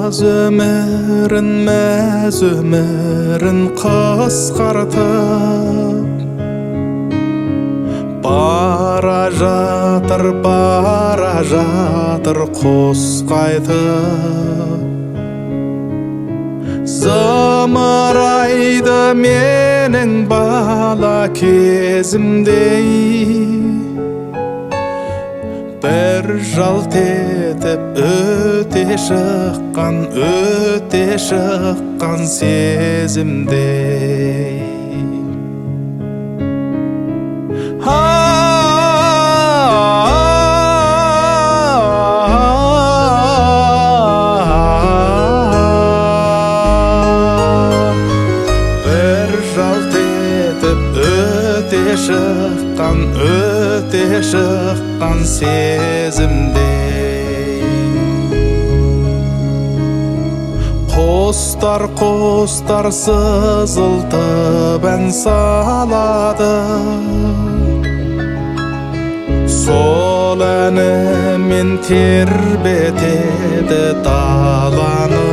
Az ömürün kıskartıp bara жатыр құс қайтып. Зымырайды менің бала кезімдей, бір жалт етіп өте шыққан сезімдей. Өте шыққан сезімдей. Құстар сызылтып ән салады, сол әнімен тербетеді даланы.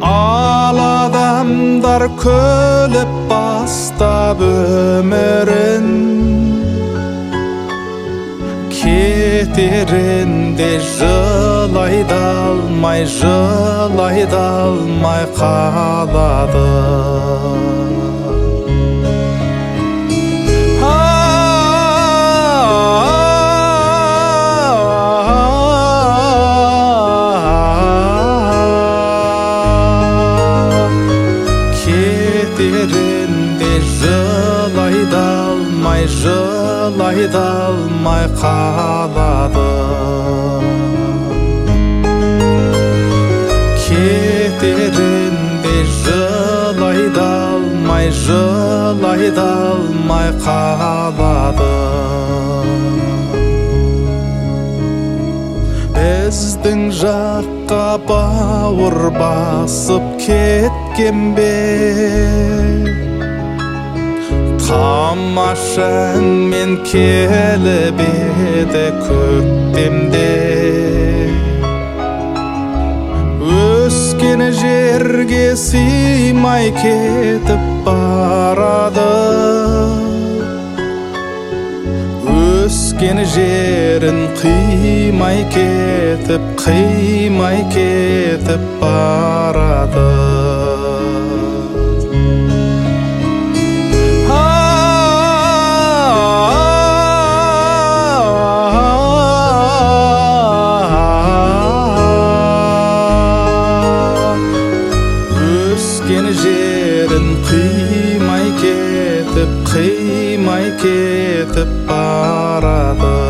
Ал адамдар күліп бастап өмірін, кетерінде жылай да алмай қалады. Жылай да алмай қалады. Кетерінде жылай да алмай қалады. Біздің жаққа бауыр басып кеткен бе, тамаша әнмен келіп еді көктемде. Өскен жерге сыймай кетіп барады, өскен жерін қимай кетіп барады. Жерін қимай кетіп барады.